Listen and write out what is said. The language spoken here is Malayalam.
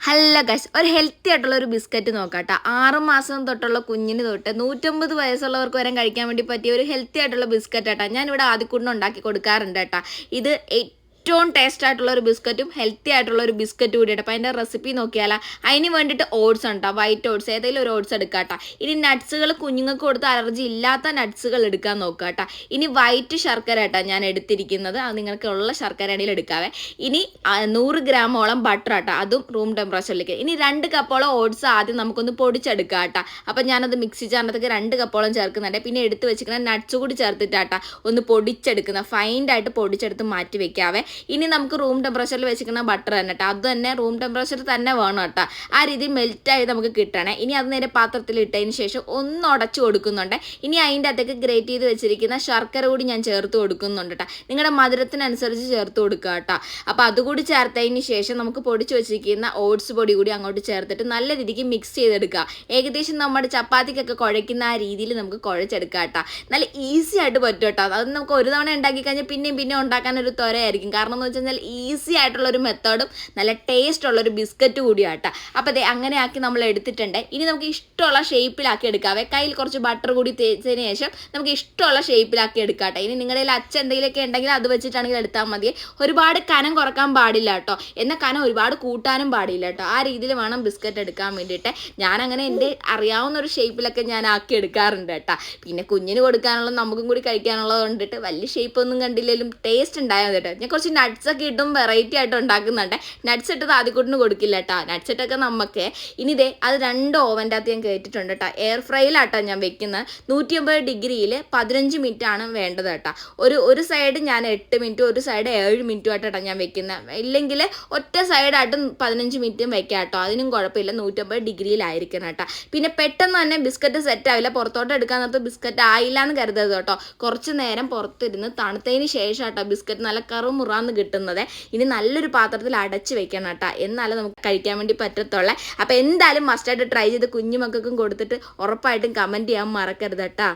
ഹലോ ഗൈസ്, ഒരു ഹെൽത്തി ആയിട്ടുള്ള ഒരു ബിസ്ക്കറ്റ് നോക്കാട്ടോ. 6 മാസം തൊട്ടുള്ള കുഞ്ഞിന് തൊട്ട് 150 വയസ്സുള്ളവർക്ക് വരെ കഴിക്കാൻ വേണ്ടി പറ്റിയ ഒരു ഹെൽത്തി ആയിട്ടുള്ള ബിസ്ക്കറ്റ് ആട്ടോ. ഞാനിവിടെ ആദ്യക്കൂടിന് ഉണ്ടാക്കി കൊടുക്കാറുണ്ട് കേട്ടോ. ഇത് ഏറ്റവും ടേസ്റ്റ് ആയിട്ടുള്ള ഒരു ബിസ്ക്കറ്റും ഹെൽത്തി ആയിട്ടുള്ള ഒരു ബിസ്ക്കറ്റ് കൂടിയിട്ട്. അപ്പോൾ അതിൻ്റെ റെസിപ്പി നോക്കിയാലോ. അതിന് വേണ്ടിയിട്ട് ഓട്സ് ഉണ്ടോ, വൈറ്റ് ഓട്സ് ഏതെങ്കിലും ഒരു ഓട്സ് എടുക്കാട്ടോ. ഇനി നട്ട്സുകൾ കുഞ്ഞുങ്ങൾക്ക് കൊടുത്ത് അലർജി ഇല്ലാത്ത നട്ട്സുകൾ എടുക്കാൻ നോക്കാട്ടോ. ഇനി വൈറ്റ് ശർക്കര കേട്ടോ ഞാൻ എടുത്തിരിക്കുന്നത്, അത് നിങ്ങൾക്ക് ഉള്ള ശർക്കര ആണെങ്കിൽ എടുക്കാവേ. ഇനി 100 ഗ്രാമോളം ബട്ടർ ആട്ടോ, അതും റൂം ടെമ്പറേച്ചറിലേക്ക്. ഇനി 2 കപ്പോളം ഓട്സ് ആദ്യം നമുക്കൊന്ന് പൊടിച്ചെടുക്കാം കേട്ടോ. അപ്പം ഞാനത് മിക്സി ജാറിനകത്തേക്ക് 2 കപ്പോളം ചേർക്കുന്നുണ്ട്. പിന്നെ എടുത്ത് വെച്ചിരിക്കുന്ന നട്ട്സ് കൂടി ചേർത്തിട്ടാട്ടോ ഒന്ന് പൊടിച്ചെടുക്കുന്ന, ഫൈൻഡായിട്ട് പൊടിച്ചെടുത്ത് മാറ്റി വെക്കാവേ. ഇനി നമുക്ക് റൂം ടെമ്പറേച്ചറിൽ വെച്ചിരിക്കുന്ന ബട്ടർ തന്നെ കേട്ടോ, അത് തന്നെ റൂം ടെമ്പറേച്ചർ തന്നെ വേണം കേട്ടോ. ആ രീതിയിൽ മെൽറ്റായി നമുക്ക് കിട്ടണേ. ഇനി അത് നേരെ പാത്രത്തിൽ ഇട്ടതിന് ശേഷം ഒന്ന് ഉടച്ചു കൊടുക്കുന്നുണ്ട്. ഇനി അതിൻ്റെ അകത്തേക്ക് ഗ്രേറ്റ് ചെയ്ത് വെച്ചിരിക്കുന്ന ശർക്കര കൂടി ഞാൻ ചേർത്ത് കൊടുക്കുന്നുണ്ട് കേട്ടോ. നിങ്ങളുടെ മധുരത്തിനനുസരിച്ച് ചേർത്ത് കൊടുക്കുക കേട്ടോ. അപ്പോൾ അതുകൂടി ചേർത്തതിന് ശേഷം നമുക്ക് പൊടിച്ച് വെച്ചിരിക്കുന്ന ഓട്സ് പൊടി കൂടി അങ്ങോട്ട് ചേർത്തിട്ട് നല്ല രീതിക്ക് മിക്സ് ചെയ്തെടുക്കുക. ഏകദേശം നമ്മുടെ ചപ്പാത്തിക്കൊക്കെ കുഴയ്ക്കുന്ന ആ രീതിയിൽ നമുക്ക് കുഴച്ചെടുക്കുക കേട്ടോ. നല്ല ഈസി ആയിട്ട് പറ്റും കേട്ടോ. അത് നമുക്ക് ഒരു തവണ ഉണ്ടാക്കി കഴിഞ്ഞാൽ പിന്നെയും ഉണ്ടാക്കാൻ ഒരു ത്വരയായിരിക്കും. കാരണം എന്ന് വെച്ച് കഴിഞ്ഞാൽ ഈസി ആയിട്ടുള്ളൊരു മെത്തേഡും നല്ല ടേസ്റ്റ് ഉള്ളൊരു ബിസ്ക്കറ്റ് കൂടിയാട്ടോ. അപ്പോൾ അതെ അങ്ങനെ ആക്കി നമ്മൾ എടുത്തിട്ടുണ്ട്. ഇനി നമുക്ക് ഇഷ്ടമുള്ള ഷേപ്പിലാക്കി എടുക്കാവേ. കയ്യിൽ കുറച്ച് ബട്ടർ കൂടി തേച്ചതിന് ശേഷം നമുക്ക് ഇഷ്ടമുള്ള ഷേപ്പിലാക്കി എടുക്കാട്ടെ. ഇനി നിങ്ങളുടെ കയ്യിൽ അച്ഛൻ എന്തെങ്കിലുമൊക്കെ ഉണ്ടെങ്കിൽ അത് വെച്ചിട്ടാണെങ്കിൽ എടുത്താൽ മതി. ഒരുപാട് കനം കുറക്കാൻ പാടില്ല കേട്ടോ, എന്നാൽ കനം ഒരുപാട് കൂട്ടാനും പാടില്ല കേട്ടോ. ആ രീതിയിൽ വേണം ബിസ്ക്കറ്റ് എടുക്കാൻ വേണ്ടിയിട്ട്. ഞാനങ്ങനെ എൻ്റെ അറിയാവുന്ന ഒരു ഷേപ്പിലൊക്കെ ഞാൻ ആക്കി എടുക്കാറുണ്ട് കേട്ടോ. പിന്നെ കുഞ്ഞിന് കൊടുക്കാനുള്ള നമുക്കും കൂടി കഴിക്കാനുള്ളത് കൊണ്ടിട്ട് വലിയ ഷേപ്പൊന്നും കണ്ടില്ലെങ്കിലും ടേസ്റ്റ് ഉണ്ടായാൽ മതി കേട്ടോ. ഞാൻ കുറച്ച് നട്ട്സൊക്കെ ഇട്ടും വെറൈറ്റി ആയിട്ട് ഉണ്ടാക്കുന്നുണ്ട്. നട്ട്സ് ഇട്ടത് ആദ്യക്കൂട്ടിന് കൊടുക്കില്ല കേട്ടോ. നട്ട്സ് ഇട്ടൊക്കെ നമുക്ക് ഇനി ഇതേ അത് 2 ഓവൻ്റെ അകത്ത് ഞാൻ കയറ്റിട്ടുണ്ട് കേട്ടോ. എയർ ഫ്രൈയിലാട്ടോ ഞാൻ വെക്കുന്നത്. 150 ഡിഗ്രിയിൽ 15 മിനിറ്റ് ആണ് വേണ്ടത് കേട്ടോ. ഒരു സൈഡ് ഞാൻ 8 മിനിറ്റും ഒരു സൈഡ് 7 മിനിറ്റും ആയിട്ടാണ് ഞാൻ വെക്കുന്നത്. ഇല്ലെങ്കിൽ ഒറ്റ സൈഡായിട്ടും 15 മിനിറ്റും വെക്കാം കേട്ടോ. അതിനും കുഴപ്പമില്ല, 150 ഡിഗ്രിയിലായിരിക്കണം കേട്ടോ. പിന്നെ പെട്ടെന്ന് തന്നെ ബിസ്ക്കറ്റ് സെറ്റ് ആവില്ല. പുറത്തോട്ട് എടുക്കാൻ നേരത്ത് ബിസ്ക്കറ്റ് ആയില്ല എന്ന് കരുതരുത് കേട്ടോ. കുറച്ച് നേരം പുറത്തിരുന്ന് തണുത്തതിന് ശേഷം കേട്ടോ ബിസ്ക്കറ്റ് നല്ല കറുമുറാന്ന് കിട്ടുന്നത്. ഇനി നല്ലൊരു പാത്രത്തിൽ അടച്ച് വെക്കണം കേട്ടോ, എന്നാലേ നമുക്ക് കഴിക്കാൻ വേണ്ടി പറ്റത്തുള്ളൂ. അപ്പോൾ എന്തായാലും മസ്റ്റായിട്ട് ട്രൈ ചെയ്ത് കുഞ്ഞുമക്കൾക്കും കൊടുത്തിട്ട് ഉറപ്പായിട്ടും കമൻറ്റ് ചെയ്യാൻ മറക്കരുത് കേട്ടോ.